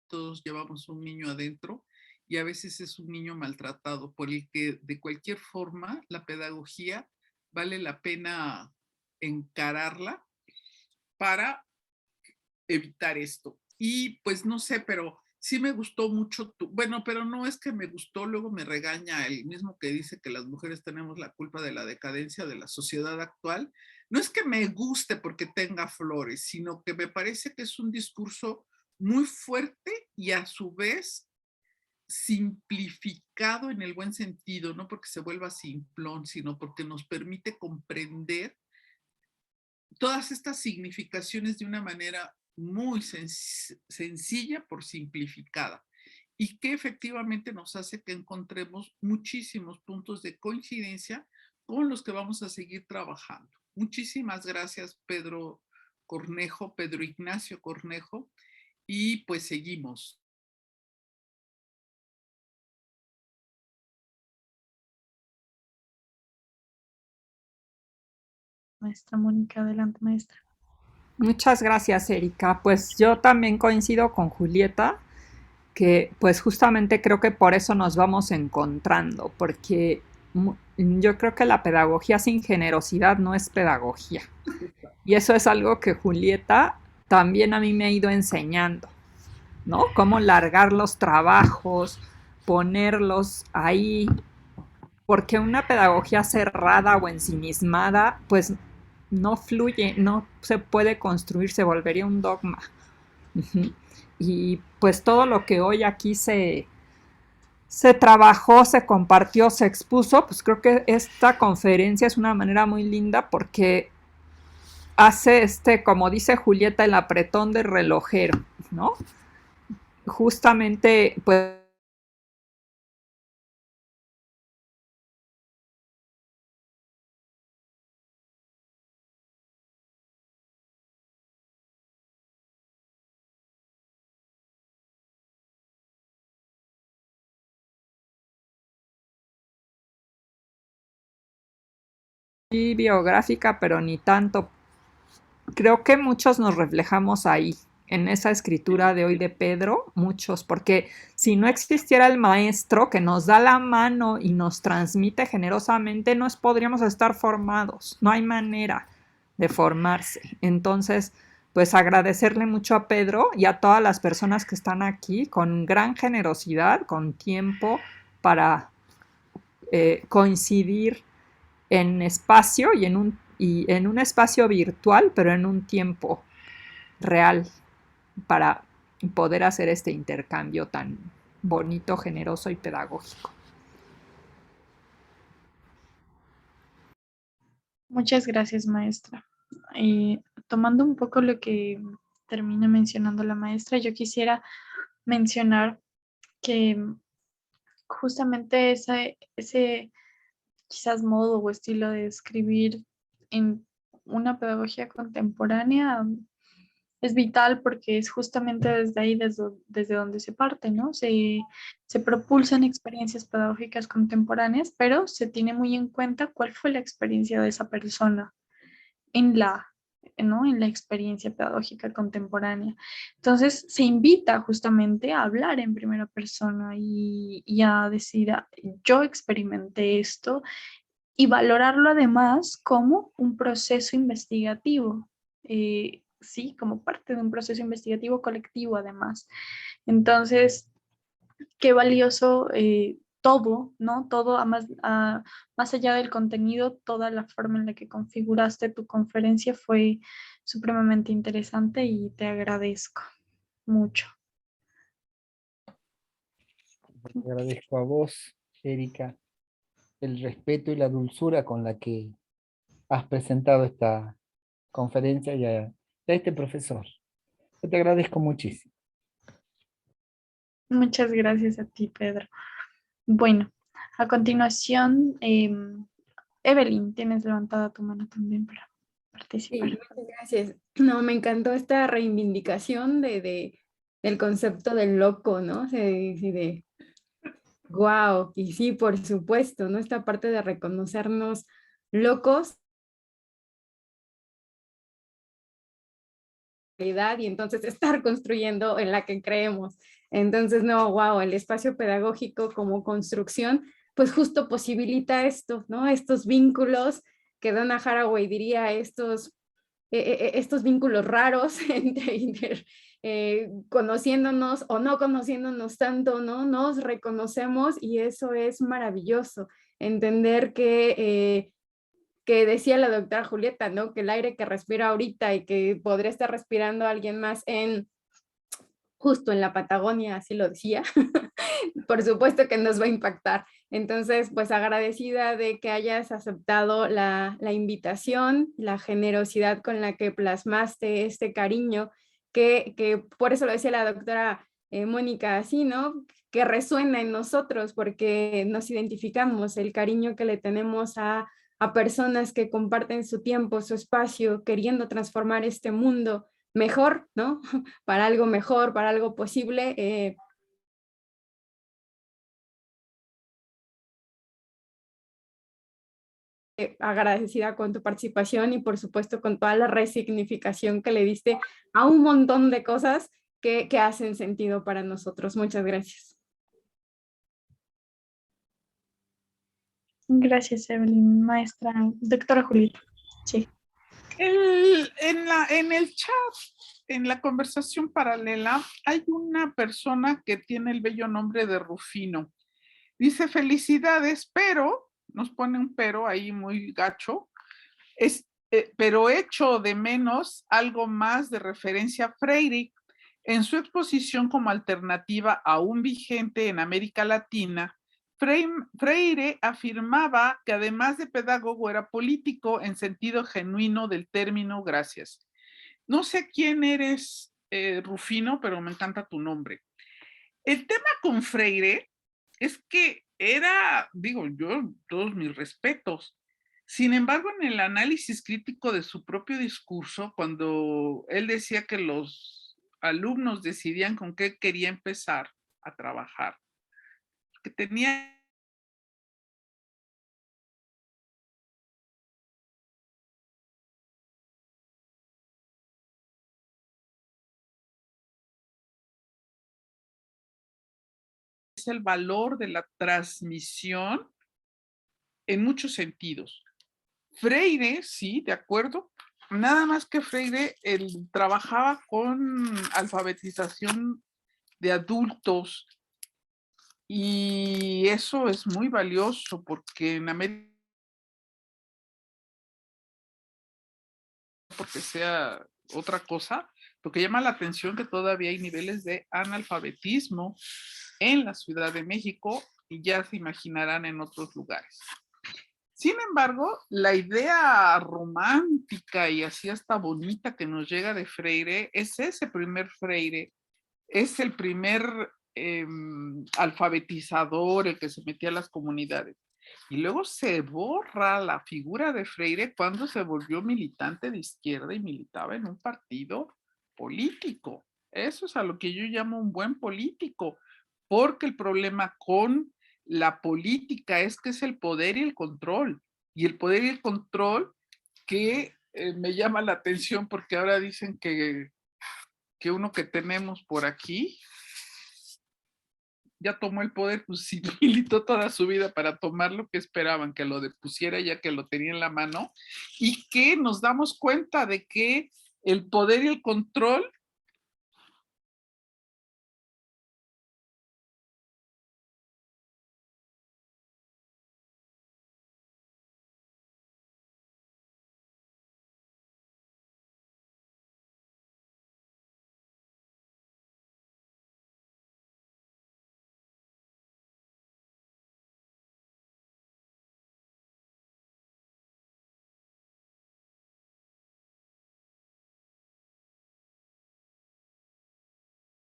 todos llevamos un niño adentro y a veces es un niño maltratado, por el que de cualquier forma la pedagogía vale la pena encararla para evitar esto. Y pues no sé, pero sí me gustó mucho bueno, pero no es que me gustó, luego me regaña el mismo que dice que las mujeres tenemos la culpa de la decadencia de la sociedad actual. No es que me guste porque tenga flores, sino que me parece que es un discurso muy fuerte y a su vez simplificado en el buen sentido, no porque se vuelva simplón, sino porque nos permite comprender todas estas significaciones de una manera muy sencilla por simplificada, y que efectivamente nos hace que encontremos muchísimos puntos de coincidencia con los que vamos a seguir trabajando. Muchísimas gracias, Pedro Cornejo, Pedro Ignacio Cornejo, y pues seguimos. Maestra Mónica, adelante, maestra. Muchas gracias, Erika. Pues yo también coincido con Julieta, que pues justamente creo que por eso nos vamos encontrando, porque yo creo que la pedagogía sin generosidad no es pedagogía. Y eso es algo que Julieta también a mí me ha ido enseñando, ¿no? Cómo largar los trabajos, ponerlos ahí, porque una pedagogía cerrada o ensimismada, pues no fluye, no se puede construir, se volvería un dogma. Uh-huh. Y pues todo lo que hoy aquí se trabajó, se compartió, se expuso, pues creo que esta conferencia es una manera muy linda porque hace como dice Julieta, el apretón del relojero, ¿no? Justamente, pues biográfica, pero ni tanto. Creo que muchos nos reflejamos ahí, en esa escritura de hoy de Pedro, muchos, porque si no existiera el maestro que nos da la mano y nos transmite generosamente, no podríamos estar formados, no hay manera de formarse. Entonces, pues agradecerle mucho a Pedro y a todas las personas que están aquí con gran generosidad, con tiempo para coincidir en espacio y en un espacio virtual, pero en un tiempo real para poder hacer este intercambio tan bonito, generoso y pedagógico. Muchas gracias, maestra. Tomando un poco lo que termina mencionando la maestra, yo quisiera mencionar que justamente ese quizás modo o estilo de escribir en una pedagogía contemporánea es vital porque es justamente desde ahí, desde donde se parte, ¿no? Se propulsan experiencias pedagógicas contemporáneas, pero se tiene muy en cuenta cuál fue la experiencia de esa persona en ¿no? En la experiencia pedagógica contemporánea. Entonces, se invita justamente a hablar en primera persona y a decir, yo experimenté esto y valorarlo además como un proceso investigativo, sí, como parte de un proceso investigativo colectivo además. Entonces, qué valioso todo, ¿no? Todo, más allá del contenido, toda la forma en la que configuraste tu conferencia fue supremamente interesante y te agradezco mucho. Te agradezco a vos, Erika, el respeto y la dulzura con la que has presentado esta conferencia y a este profesor. Yo te agradezco muchísimo. Muchas gracias a ti, Pedro. Bueno, a continuación, Evelyn, tienes levantada tu mano también para participar. Sí, muchas gracias. No, me encantó esta reivindicación del concepto del loco, ¿no? De wow, y sí, por supuesto, ¿no? Esta parte de reconocernos locos y entonces estar construyendo en la que creemos. Entonces, no, wow, el espacio pedagógico como construcción, pues justo posibilita esto, ¿no? Estos vínculos que Donna Haraway diría, estos vínculos raros conociéndonos o no conociéndonos tanto, ¿no? Nos reconocemos y eso es maravilloso. Entender que decía la doctora Julieta, ¿no? Que el aire que respira ahorita y que podría estar respirando alguien más justo en la Patagonia, así lo decía, por supuesto que nos va a impactar. Entonces, pues agradecida de que hayas aceptado la invitación, la generosidad con la que plasmaste este cariño, que por eso lo decía la doctora Mónica, así, ¿no? Que resuena en nosotros porque nos identificamos, el cariño que le tenemos a personas que comparten su tiempo, su espacio, queriendo transformar este mundo mejor, ¿no? Para algo mejor, para algo posible. agradecida con tu participación y por supuesto con toda la resignificación que le diste a un montón de cosas que hacen sentido para nosotros. Muchas gracias. Gracias, Evelyn. Maestra, doctora Julieta. Sí. En el chat, en la conversación paralela, hay una persona que tiene el bello nombre de Rufino. Dice, felicidades, pero, nos pone un pero ahí muy gacho, pero echo de menos algo más de referencia a Freire. En su exposición como alternativa aún vigente en América Latina, Freire afirmaba que además de pedagogo era político en sentido genuino del término. Gracias. No sé quién eres, Rufino, pero me encanta tu nombre. El tema con Freire es que era, digo yo, todos mis respetos. Sin embargo, en el análisis crítico de su propio discurso, cuando él decía que los alumnos decidían con qué quería empezar a trabajar, que tenía el valor de la transmisión en muchos sentidos. Freire, sí, de acuerdo, nada más que Freire, él trabajaba con alfabetización de adultos y eso es muy valioso porque en América, porque sea otra cosa, lo que llama la atención que todavía hay niveles de analfabetismo en la Ciudad de México y ya se imaginarán en otros lugares. Sin embargo, la idea romántica y así hasta bonita que nos llega de Freire es ese primer Freire, es el primer alfabetizador, el que se metía a las comunidades. Y luego se borra la figura de Freire cuando se volvió militante de izquierda y militaba en un partido político. Eso es a lo que yo llamo un buen político, porque el problema con la política es que es el poder y el control. Y el poder y el control que me llama la atención porque ahora dicen que uno que tenemos por aquí ya tomó el poder, pues sí, militó toda su vida para tomar lo que esperaban, que lo depusiera ya que lo tenía en la mano, y que nos damos cuenta de que el poder y el control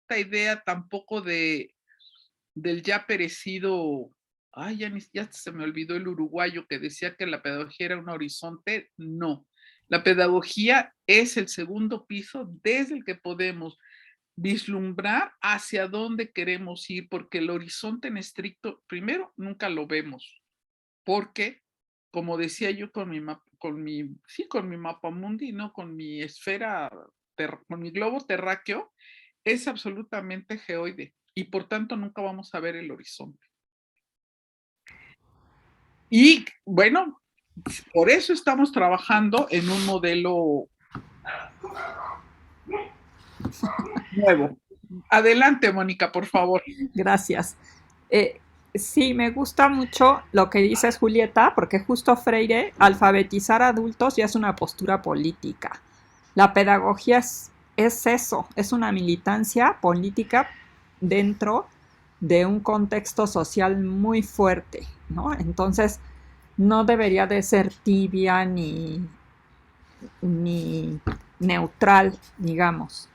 esta idea tampoco del ya perecido, ay, ya se me olvidó el uruguayo que decía que la pedagogía era un horizonte. No, la pedagogía es el segundo piso desde el que podemos vislumbrar hacia dónde queremos ir, porque el horizonte en estricto, primero, nunca lo vemos, porque, como decía yo con mi mapamundi, ¿no? Con mi esfera, con mi globo terráqueo, es absolutamente geoide y por tanto nunca vamos a ver el horizonte. Y bueno, por eso estamos trabajando en un modelo nuevo. Adelante, Mónica, por favor. Gracias. Sí, me gusta mucho lo que dices, Julieta, porque justo Freire, alfabetizar a adultos ya es una postura política. La pedagogía es eso, es una militancia política dentro de un contexto social muy fuerte, ¿no? Entonces, no debería de ser tibia ni neutral, digamos,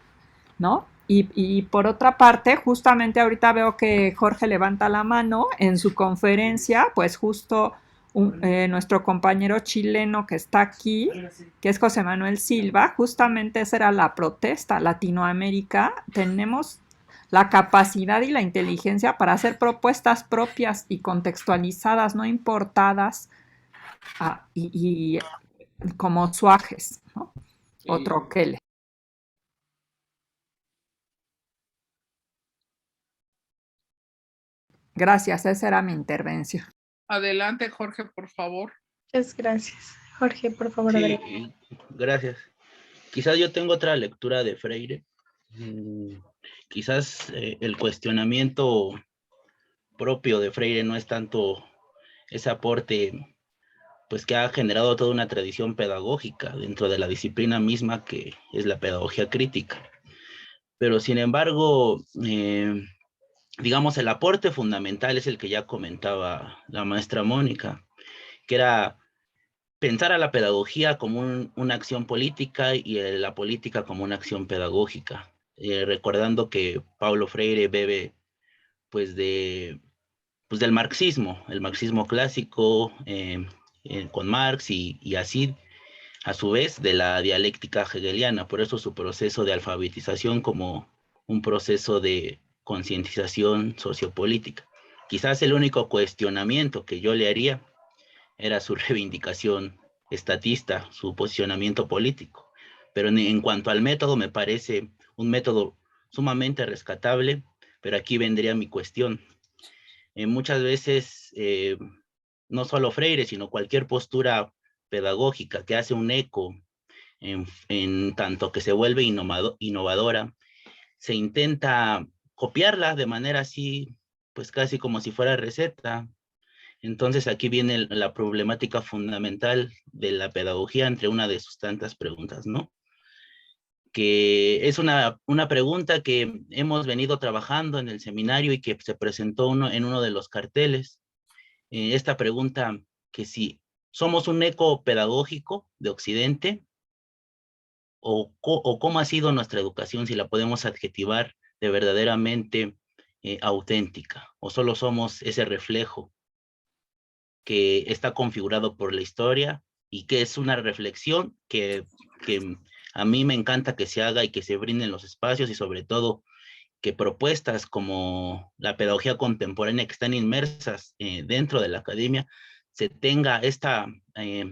¿no? Y por otra parte, justamente ahorita veo que Jorge levanta la mano en su conferencia, pues justo nuestro compañero chileno que está aquí, que es José Manuel Silva, justamente esa era la protesta. Latinoamérica tenemos la capacidad y la inteligencia para hacer propuestas propias y contextualizadas, no importadas, y como Suajes, ¿no? Sí. Otro Kele. Gracias, esa era mi intervención. Adelante, Jorge, por favor. Muchas gracias. Jorge, por favor, Sí, adelante. gracias. Quizás yo tengo otra lectura de Freire. Quizás el cuestionamiento propio de Freire no es tanto ese aporte, pues que ha generado toda una tradición pedagógica dentro de la disciplina misma que es la pedagogía crítica. Pero sin embargo, digamos, el aporte fundamental es el que ya comentaba la maestra Mónica, que era pensar a la pedagogía como una acción política y la política como una acción pedagógica, recordando que Paulo Freire bebe pues del marxismo, el marxismo clásico con Marx y así a su vez de la dialéctica hegeliana, por eso su proceso de alfabetización como un proceso de concientización sociopolítica. Quizás el único cuestionamiento que yo le haría era su reivindicación estatista, su posicionamiento político. Pero en cuanto al método, me parece un método sumamente rescatable, pero aquí vendría mi cuestión. Muchas veces, no solo Freire, sino cualquier postura pedagógica que hace un eco en tanto que se vuelve innovadora, se intenta copiarla de manera así, pues casi como si fuera receta. Entonces aquí viene la problemática fundamental de la pedagogía entre una de sus tantas preguntas, ¿no? Que es una pregunta que hemos venido trabajando en el seminario y que se presentó en uno de los carteles. Esta pregunta que si somos un eco pedagógico de Occidente o cómo ha sido nuestra educación, si la podemos adjetivar de verdaderamente auténtica o solo somos ese reflejo que está configurado por la historia y que es una reflexión que a mí me encanta que se haga y que se brinden los espacios y sobre todo que propuestas como la pedagogía contemporánea que están inmersas dentro de la academia se tenga esta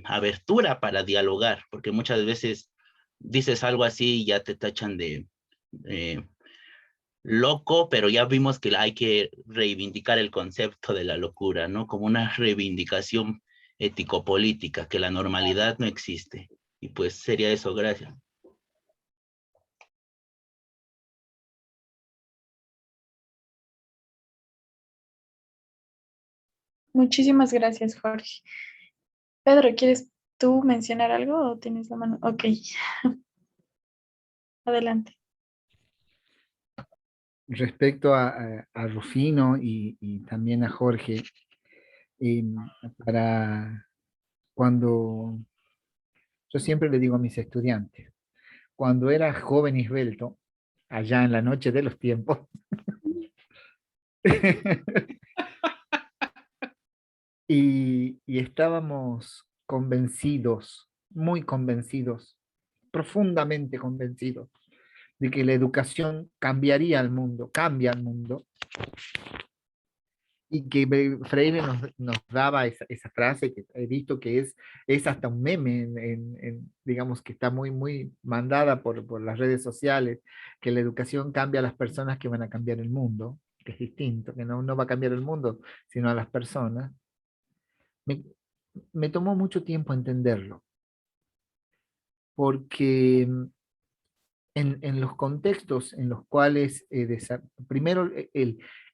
abertura para dialogar, porque muchas veces dices algo así y ya te tachan de loco, pero ya vimos que hay que reivindicar el concepto de la locura, ¿no? Como una reivindicación ético-política, que la normalidad no existe. Y pues sería eso, gracias. Muchísimas gracias, Jorge. Pedro, ¿quieres tú mencionar algo o tienes la mano? Ok. Adelante. Respecto a Rufino y también a Jorge, para cuando yo siempre le digo a mis estudiantes, cuando era joven y esbelto, allá en la noche de los tiempos, y estábamos convencidos, muy convencidos, profundamente convencidos, de que la educación cambiaría al mundo, cambia al mundo, y que Freire nos daba esa frase que he visto que es hasta un meme, digamos que está muy mandada por las redes sociales, que la educación cambia a las personas que van a cambiar el mundo, que es distinto, que no va a cambiar el mundo, sino a las personas. Me tomó mucho tiempo entenderlo, porque en los contextos en los cuales, primero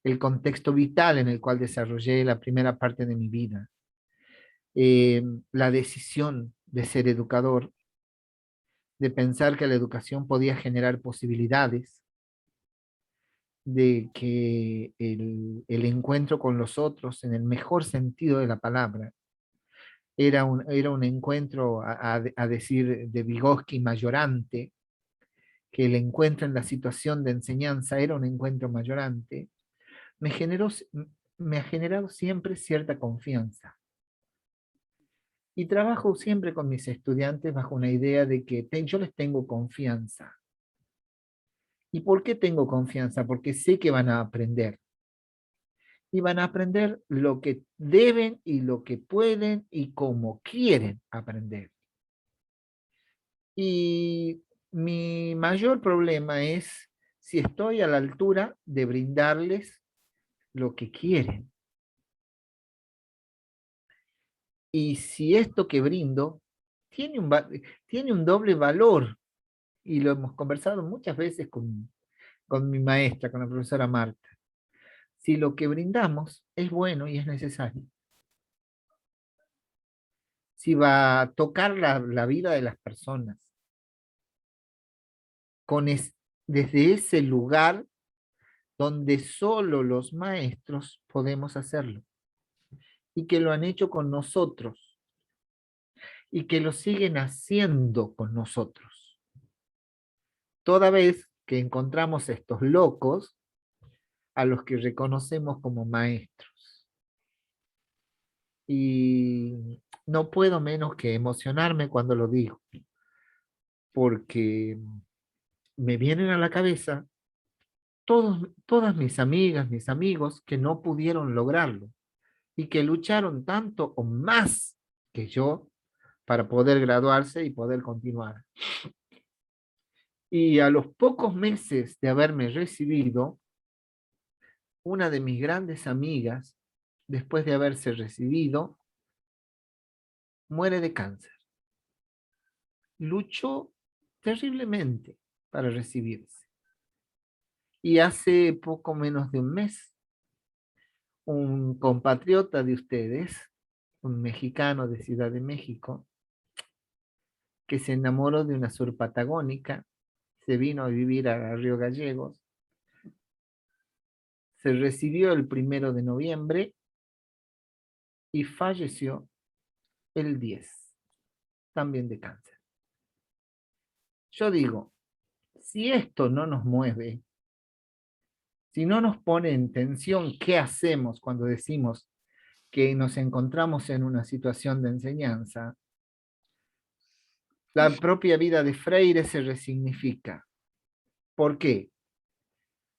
el contexto vital en el cual desarrollé la primera parte de mi vida, la decisión de ser educador, de pensar que la educación podía generar posibilidades, de que el encuentro con los otros, en el mejor sentido de la palabra, era un encuentro, a decir de Vygotsky, mayorante, que el encuentro en la situación de enseñanza era un encuentro mayorante, me ha generado siempre cierta confianza. Y trabajo siempre con mis estudiantes bajo una idea de que yo les tengo confianza. ¿Y por qué tengo confianza? Porque sé que van a aprender. y van a aprender lo que deben y lo que pueden y cómo quieren aprender. Y mi mayor problema es si estoy a la altura de brindarles lo que quieren. Y si esto que brindo tiene un doble valor, y lo hemos conversado muchas veces con mi maestra, con la profesora Marta, si lo que brindamos es bueno y es necesario, si va a tocar la vida de las personas, desde ese lugar donde solo los maestros podemos hacerlo, y que lo han hecho con nosotros, y que lo siguen haciendo con nosotros. Toda vez que encontramos estos locos a los que reconocemos como maestros. Y no puedo menos que emocionarme cuando lo digo, porque me vienen a la cabeza todas mis amigas, mis amigos que no pudieron lograrlo y que lucharon tanto o más que yo para poder graduarse y poder continuar. Y a los pocos meses de haberme recibido, una de mis grandes amigas, después de haberse recibido, muere de cáncer. Luchó terriblemente para recibirse. Y hace poco menos de un mes, un compatriota de ustedes, un mexicano de Ciudad de México, que se enamoró de una surpatagónica, se vino a vivir a Río Gallegos, se recibió el 1 de noviembre y falleció el 10, también de cáncer. Yo digo, si esto no nos mueve, si no nos pone en tensión, ¿qué hacemos cuando decimos que nos encontramos en una situación de enseñanza? La propia vida de Freire se resignifica. ¿Por qué?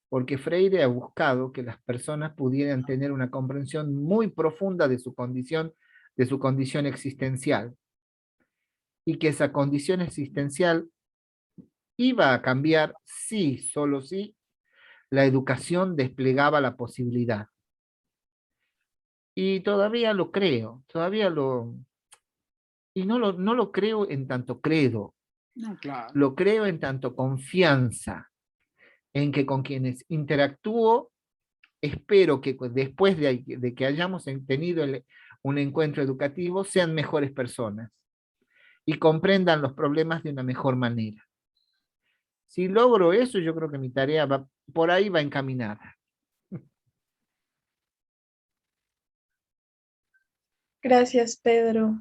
Porque Freire ha buscado que las personas pudieran tener una comprensión muy profunda de su condición existencial, y que esa condición existencial iba a cambiar si, solo si, la educación desplegaba la posibilidad. Y todavía lo creo, y no lo creo en tanto credo, No, claro. lo creo en tanto confianza en que con quienes interactúo, espero que después de que hayamos tenido un encuentro educativo, sean mejores personas y comprendan los problemas de una mejor manera. Si logro eso, yo creo que mi tarea por ahí va encaminada. Gracias, Pedro.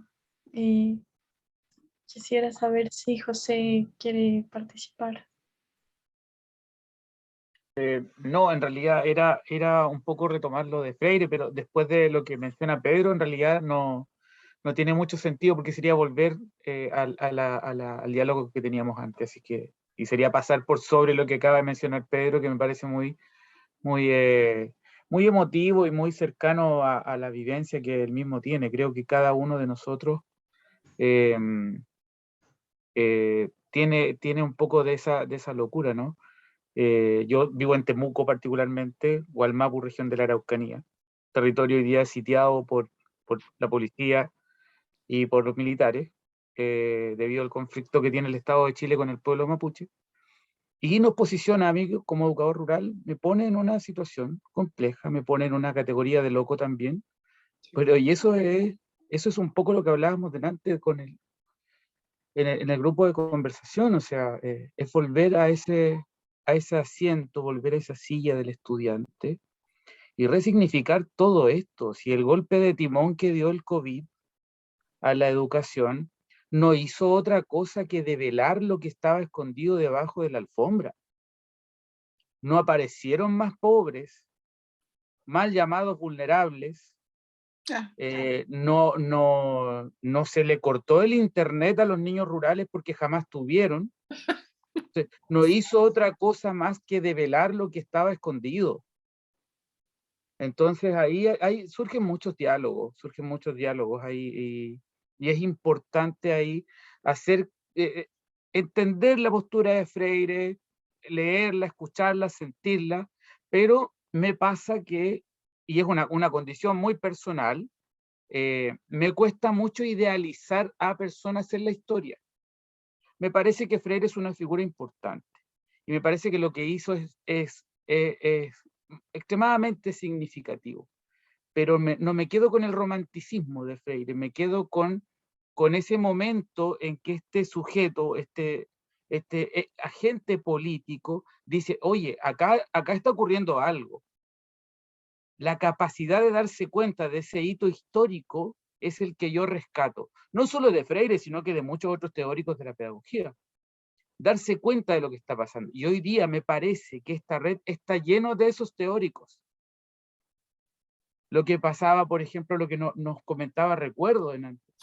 Quisiera saber si José quiere participar. No, en realidad era un poco retomar lo de Freire, pero después de lo que menciona Pedro, en realidad no tiene mucho sentido, porque sería volver al diálogo que teníamos antes, así que, y sería pasar por sobre lo que acaba de mencionar Pedro, que me parece muy emotivo y muy cercano a la vivencia que él mismo tiene. Creo que cada uno de nosotros tiene un poco de esa locura, ¿no? Yo vivo en Temuco particularmente, Gualmapu, región de la Araucanía, territorio hoy día sitiado por la policía y por los militares, debido al conflicto que tiene el Estado de Chile con el pueblo mapuche. Y nos posiciona a mí como educador rural, me pone en una situación compleja, me pone en una categoría de loco también, pero y eso es un poco lo que hablábamos delante en el grupo de conversación, o sea, es volver a ese asiento, volver a esa silla del estudiante y resignificar todo esto. Si el golpe de timón que dio el COVID a la educación no hizo otra cosa que develar lo que estaba escondido debajo de la alfombra. No aparecieron más pobres, mal llamados vulnerables, no se le cortó el internet a los niños rurales porque jamás tuvieron. No hizo otra cosa más que develar lo que estaba escondido. Entonces ahí surgen muchos diálogos ahí, y es importante ahí hacer, entender la postura de Freire, leerla, escucharla, sentirla, pero me pasa que, y es una condición muy personal, me cuesta mucho idealizar a personas en la historia. Me parece que Freire es una figura importante, y me parece que lo que hizo es extremadamente significativo, pero no me quedo con el romanticismo de Freire, me quedo con ese momento en que este sujeto, este agente político dice, oye, acá está ocurriendo algo. La capacidad de darse cuenta de ese hito histórico es el que yo rescato, no solo de Freire, sino que de muchos otros teóricos de la pedagogía. Darse cuenta de lo que está pasando. Y hoy día me parece que esta red está lleno de esos teóricos. Lo que pasaba, por ejemplo, lo que nos comentaba Recuerdo en antes.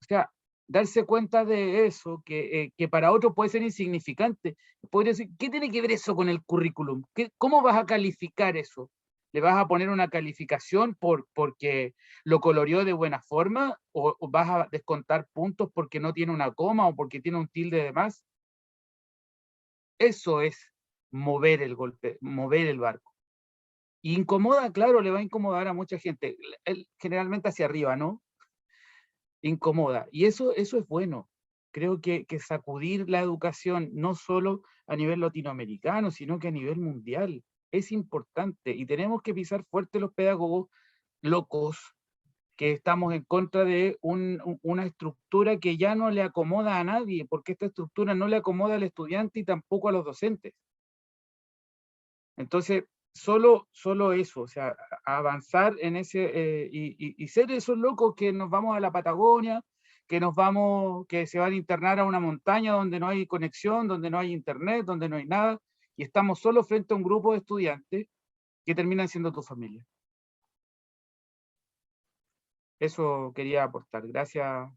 O sea, darse cuenta de eso, que para otros puede ser insignificante. Podría decir, ¿qué tiene que ver eso con el currículum? ¿Cómo vas a calificar eso? ¿Le vas a poner una calificación porque lo coloreó de buena forma? ¿O vas a descontar puntos porque no tiene una coma o porque tiene un tilde de más? Eso es mover el barco. Y incomoda, claro, le va a incomodar a mucha gente, generalmente hacia arriba, ¿no? Incomoda. Y eso es bueno. Creo que sacudir la educación, no solo a nivel latinoamericano, sino que a nivel mundial, es importante. Y tenemos que pisar fuerte los pedagogos locos que estamos en contra de una estructura que ya no le acomoda a nadie, porque esta estructura no le acomoda al estudiante y tampoco a los docentes. Entonces, solo eso, o sea, avanzar en ese, y ser esos locos que nos vamos a la Patagonia, que se van a internar a una montaña donde no hay conexión, donde no hay internet, donde no hay nada, y estamos solo frente a un grupo de estudiantes que terminan siendo tu familia. Eso quería aportar. Gracias.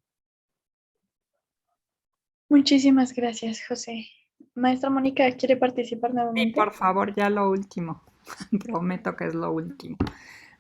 Muchísimas gracias, José. Maestra Mónica, ¿quiere participar Sí, nuevamente? por favor, ya lo último. Prometo que es lo último.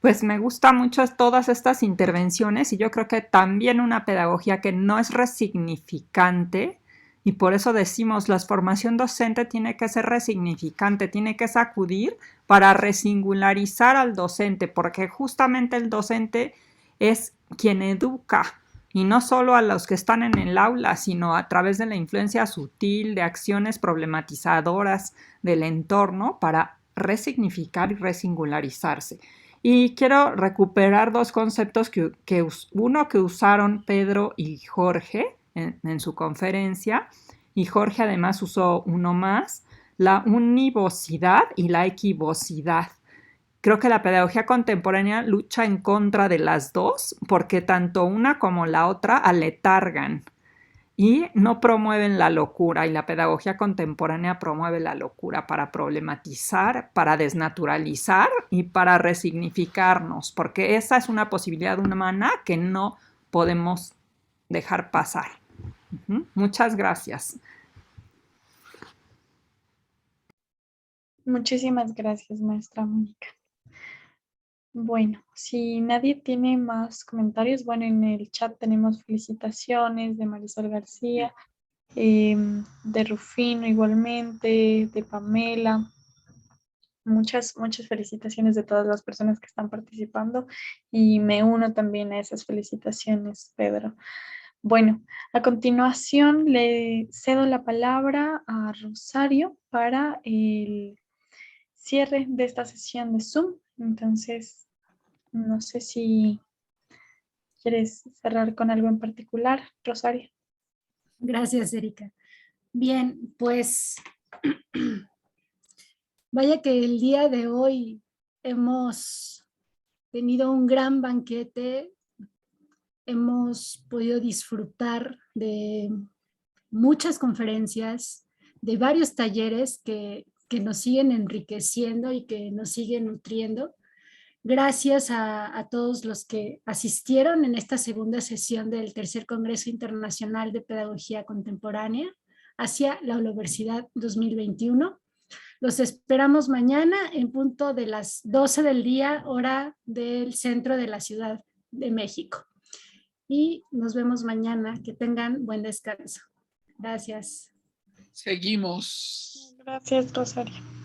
Pues me gustan mucho todas estas intervenciones y yo creo que también una pedagogía que no es resignificante, y por eso decimos la formación docente tiene que ser resignificante, tiene que sacudir para resingularizar al docente, porque justamente el docente es quien educa, y no solo a los que están en el aula, sino a través de la influencia sutil, de acciones problematizadoras del entorno para resignificar y resingularizarse. Y quiero recuperar dos conceptos uno que usaron Pedro y Jorge en su conferencia, y Jorge además usó uno más, la univocidad y la equivocidad. Creo que la pedagogía contemporánea lucha en contra de las dos, porque tanto una como la otra aletargan y no promueven la locura, y la pedagogía contemporánea promueve la locura para problematizar, para desnaturalizar y para resignificarnos, porque esa es una posibilidad humana que no podemos dejar pasar. Muchas gracias. Muchísimas gracias, maestra Mónica. Bueno, si nadie tiene más comentarios, bueno, en el chat tenemos felicitaciones de Marisol García, de Rufino igualmente, de Pamela. Muchas felicitaciones de todas las personas que están participando y me uno también a esas felicitaciones, Pedro. Bueno, a continuación le cedo la palabra a Rosario para el cierre de esta sesión de Zoom. Entonces, no sé si quieres cerrar con algo en particular, Rosario. Gracias, Erika. Bien, pues vaya que el día de hoy hemos tenido un gran banquete, hemos podido disfrutar de muchas conferencias, de varios talleres que nos siguen enriqueciendo y que nos siguen nutriendo. Gracias a todos los que asistieron en esta segunda sesión del Tercer Congreso Internacional de Pedagogía Contemporánea hacia la Universidad 2021. Los esperamos mañana en punto de las 12 del día, hora del centro de la Ciudad de México. Y nos vemos mañana. Que tengan buen descanso. Gracias. Seguimos. Gracias, Rosario.